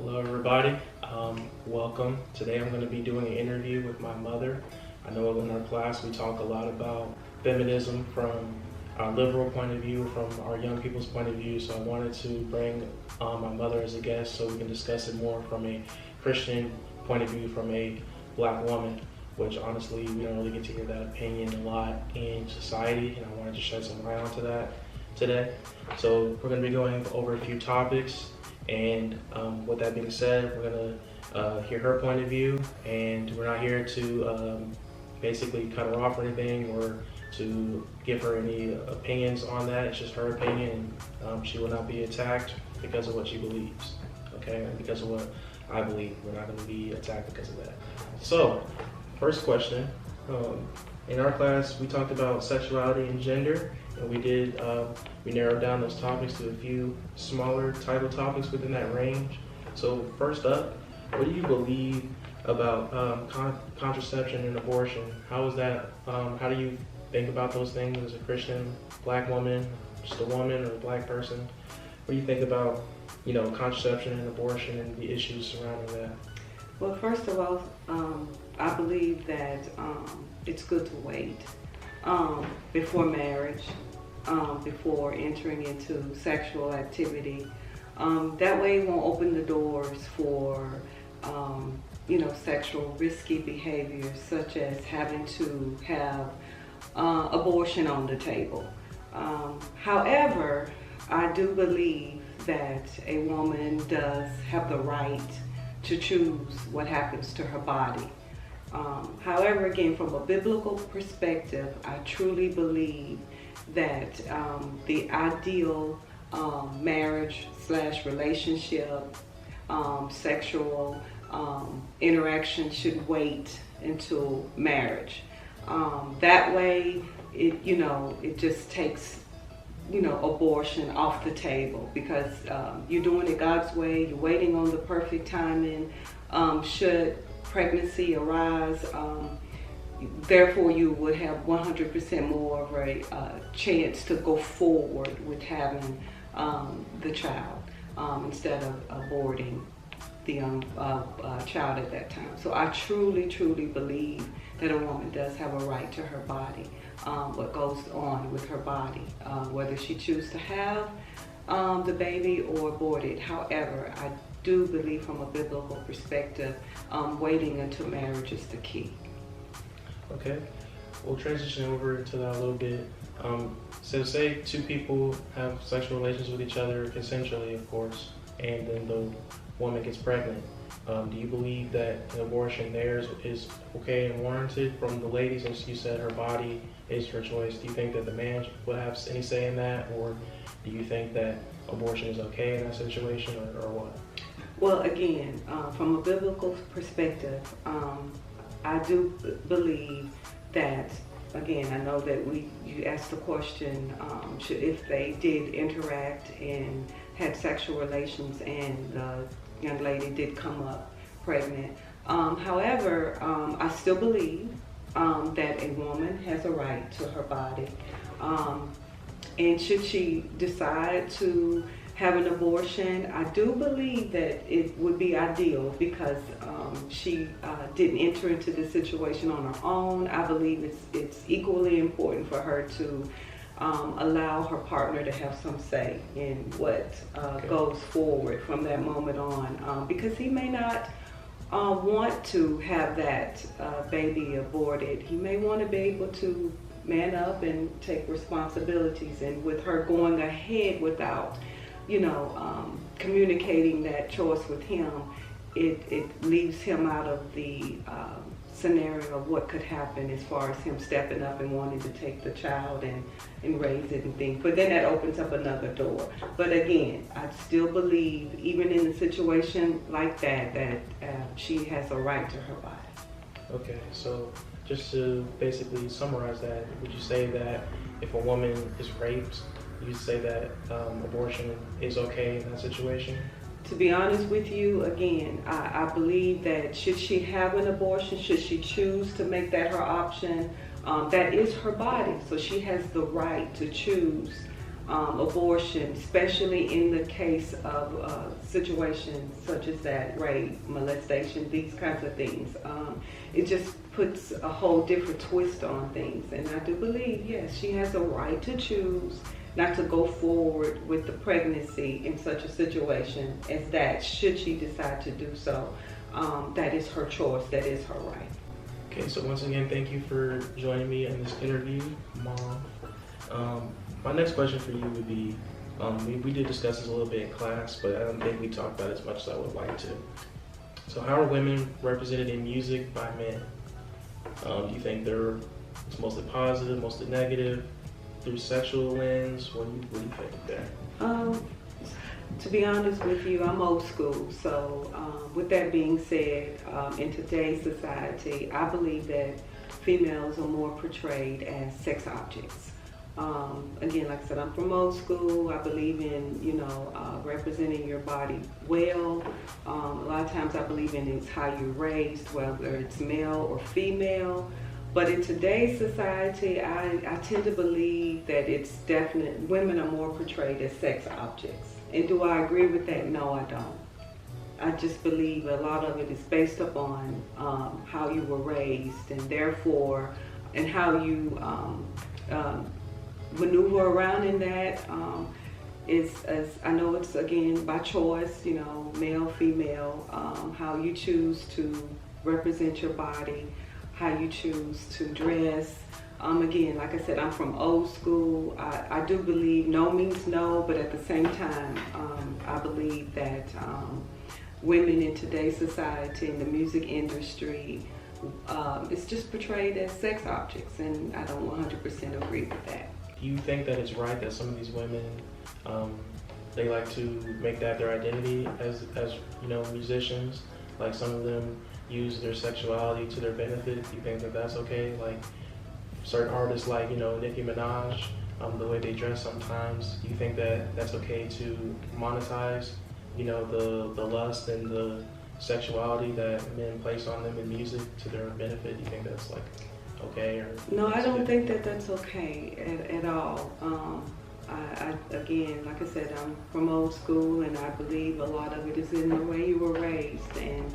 Hello, everybody. Welcome. Today I'm going to be doing an interview with my mother. I know in our class we talk a lot about feminism from our liberal point of view, from our young people's point of view, so I wanted to bring my mother as a guest so we can discuss it more from a Christian point of view, from a black woman, which honestly we don't really get to hear that opinion a lot in society, and I wanted to shed some light onto that today. So we're going to be going over a few topics. And with that being said, we're going to hear her point of view, and we're not here to basically cut her off or anything, or to give her any opinions on that. It's just her opinion, and she will not be attacked because of what she believes, okay? And because of what I believe, we're not going to be attacked because of that. So, first question. In our class, we talked about sexuality and gender, and we narrowed down those topics to a few smaller type of topics within that range. So first up, what do you believe about contraception and abortion? How do you think about those things as a Christian, black woman, just a woman or a black person? What do you think about, contraception and abortion and the issues surrounding that? Well, first of all, I believe that it's good to wait before marriage, before entering into sexual activity. That way it won't open the doors for, sexual risky behaviors, such as having to have abortion on the table. However, I do believe that a woman does have the right to choose what happens to her body. However, again, from a biblical perspective, I truly believe that the ideal marriage/relationship, sexual interaction should wait until marriage. That way, it just takes abortion off the table, because you're doing it God's way. You're waiting on the perfect timing. Should pregnancy arise, therefore you would have 100% more of a chance to go forward with having the child instead of aborting the young child at that time. So I truly believe that a woman does have a right to her body, what goes on with her body, whether she chooses to have the baby or abort it. However, I do believe from a biblical perspective, waiting until marriage is the key. Okay, we'll transition over into that a little bit. So say two people have sexual relations with each other consensually, of course, and then the woman gets pregnant. Do you believe that an abortion there is okay and warranted from the ladies? And you said her body is her choice. Do you think that the man would have any say in that, or do you think that abortion is okay in that situation, or what? Well, again, from a biblical perspective, I do believe that, again, I know that you asked the question, if they did interact and had sexual relations and the young lady did come up pregnant. However, I still believe that a woman has a right to her body. And should she decide to have an abortion, I do believe that it would be ideal, because she didn't enter into this situation on her own. I believe it's equally important for her to allow her partner to have some say in what goes forward from that moment on, because he may not want to have that baby aborted. He may want to be able to man up and take responsibilities, and with her going ahead without communicating that choice with him, it leaves him out of the scenario of what could happen as far as him stepping up and wanting to take the child and raise it and things. But then that opens up another door. But again, I still believe, even in a situation like that she has a right to her body. Okay, so just to basically summarize that, would you say that if a woman is raped, you say that abortion is okay in that situation? To be honest with you, again, I believe that should she have an abortion, should she choose to make that her option, that is her body. So she has the right to choose abortion, especially in the case of situations such as that, rape, molestation, these kinds of things. It just puts a whole different twist on things. And I do believe, yes, she has a right to choose not to go forward with the pregnancy in such a situation as that, should she decide to do so. That is her choice, that is her right. Okay, so once again, thank you for joining me in this interview, Mom. My next question for you would be, we did discuss this a little bit in class, but I don't think we talked about it as much as I would like to. So how are women represented in music by men? Do you think it's mostly positive, mostly negative, through sexual lens? What do you think there? To be honest with you, I'm old school. So with that being said, in today's society, I believe that females are more portrayed as sex objects. Again, like I said, I'm from old school. I believe in, representing your body well. A lot of times I believe in it's how you're raised, whether it's male or female. But in today's society, I tend to believe that it's definite, women are more portrayed as sex objects. And do I agree with that? No, I don't. I just believe a lot of it is based upon how you were raised, and therefore, and how you maneuver around in that. As I know it's, again, by choice, male, female, how you choose to represent your body, how you choose to dress. Again, like I said, I'm from old school. I do believe no means no, but at the same time, I believe that women in today's society, in the music industry, it's just portrayed as sex objects, and I don't 100% agree with that. Do you think that it's right that some of these women, they like to make that their identity as musicians? Like some of them use their sexuality to their benefit. Do you think that that's okay? Like certain artists like, Nicki Minaj, the way they dress sometimes, do you think that that's okay to monetize, the lust and the sexuality that men place on them in music to their benefit? Do you think that's okay? Or no, I don't think that that's okay at all. I again, like I said, I'm from old school, and I believe a lot of it is in the way you were raised. And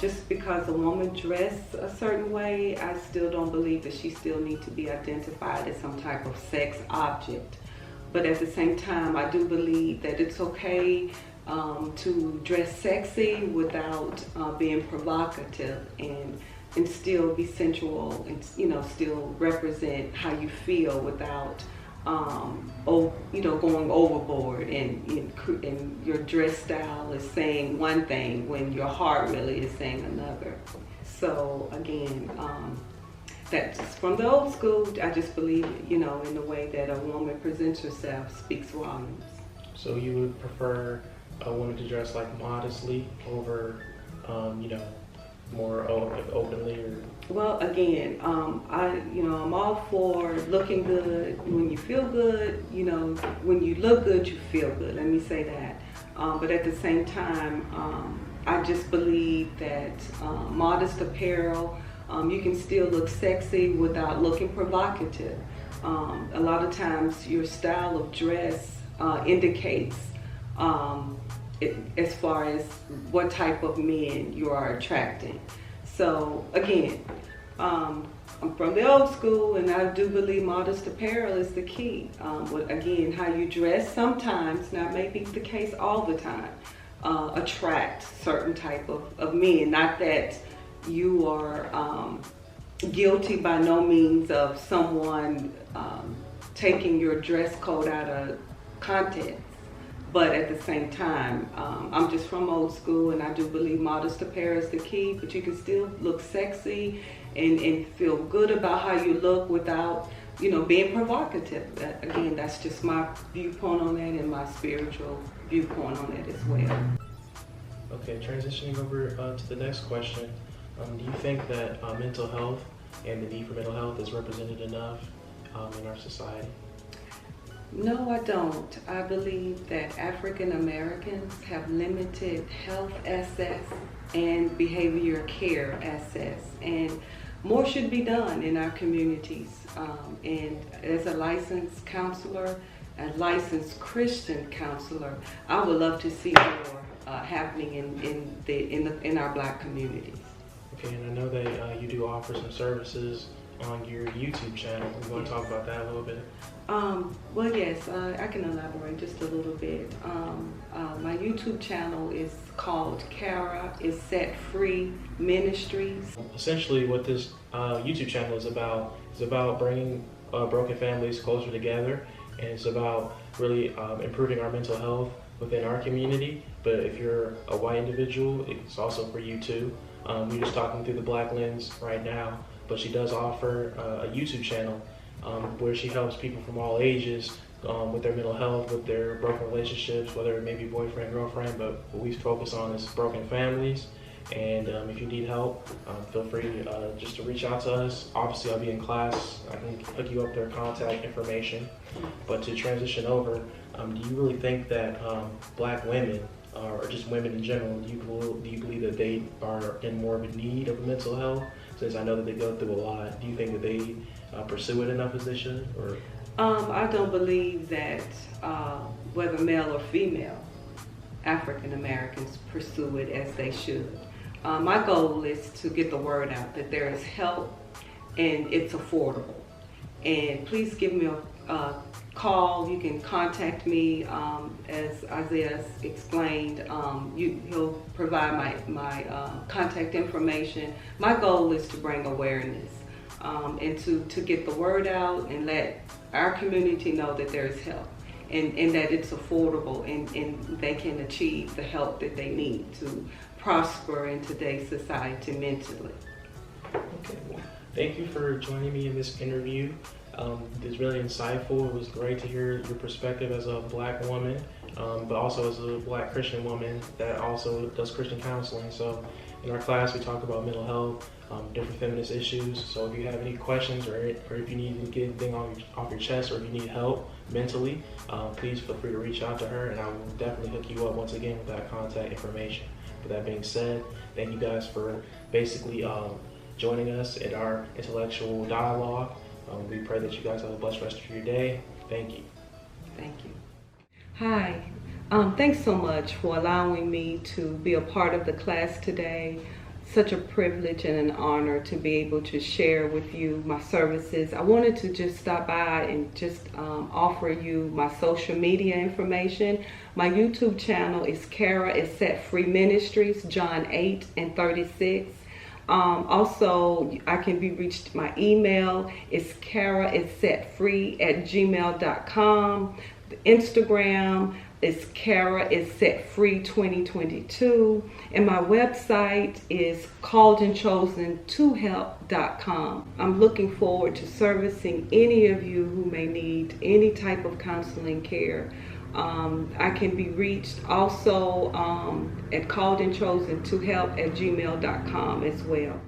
just because a woman dressed a certain way, I still don't believe that she still needs to be identified as some type of sex object. But at the same time, I do believe that it's okay to dress sexy without being provocative, and still be sensual, and still represent how you feel without going overboard, and your dress style is saying one thing when your heart really is saying another. So again, that's from the old school. I just believe, in the way that a woman presents herself speaks volumes. So you would prefer a woman to dress modestly over, more openly, or? Well, again, I'm all for looking good. When you feel good, when you look good, you feel good. Let me say that. But at the same time, I just believe that modest apparel, you can still look sexy without looking provocative. A lot of times, your style of dress indicates as far as what type of men you are attracting. So again, I'm from the old school, and I do believe modest apparel is the key. Again, how you dress sometimes, not maybe the case all the time, attract certain type of men. Not that you are guilty by no means of someone taking your dress code out of context. But at the same time, I'm just from old school, and I do believe modest apparel is the key, but you can still look sexy and feel good about how you look without, being provocative. Again, that's just my viewpoint on that, and my spiritual viewpoint on it as well. Okay, transitioning over to the next question. Do you think that mental health and the need for mental health is represented enough in our society? No, I don't. I believe that African Americans have limited health access and behavior care access, and more should be done in our communities. And as a licensed counselor, a licensed Christian counselor, I would love to see more happening in our Black communities. Okay, and I know that you do offer some services on your YouTube channel. We want to talk about that a little bit. Well, yes, I can elaborate just a little bit. My YouTube channel is called Kara is Set Free Ministries. Essentially, what this YouTube channel is about bringing broken families closer together, and it's about really improving our mental health within our community. But if you're a white individual, it's also for you too. We're just talking through the Black lens right now, but she does offer a YouTube channel where she helps people from all ages with their mental health, with their broken relationships, whether it may be boyfriend, girlfriend, but what we focus on is broken families. And if you need help, feel free just to reach out to us. Obviously, I'll be in class. I can hook you up their contact information. But to transition over, do you really think that Black women, or just women in general, do you believe that they are in more of a need of mental health? Since I know that they go through a lot, do you think that they pursue it enough as they should? Or I don't believe that whether male or female, African Americans pursue it as they should. My goal is to get the word out that there is help and it's affordable. And please give me a call. You can contact me, as Isaiah explained. He'll provide my contact information. My goal is to bring awareness and to get the word out and let our community know that there is help and that it's affordable and they can achieve the help that they need to prosper in today's society mentally. Okay, well, thank you for joining me in this interview. It's really insightful. It was great to hear your perspective as a Black woman, but also as a Black Christian woman that also does Christian counseling. So in our class, we talk about mental health, different feminist issues. So if you have any questions or if you need to get anything off your chest or if you need help mentally, please feel free to reach out to her and I will definitely hook you up once again with that contact information. With that being said, thank you guys for basically joining us in our intellectual dialogue. We pray that you guys have a blessed rest of your day. Thank you. Thank you. Hi. Thanks so much for allowing me to be a part of the class today. Such a privilege and an honor to be able to share with you my services. I wanted to just stop by and just offer you my social media information. My YouTube channel is Kara is Set Free Ministries, John 8 and 36. Also, I can be reached. My email is karaissetfree@gmail.com. The Instagram is Kara is Set Free 2022, and my website is calledandchosen2help.com. I'm looking forward to servicing any of you who may need any type of counseling care. I can be reached also at calledandchosen2help@gmail.com as well.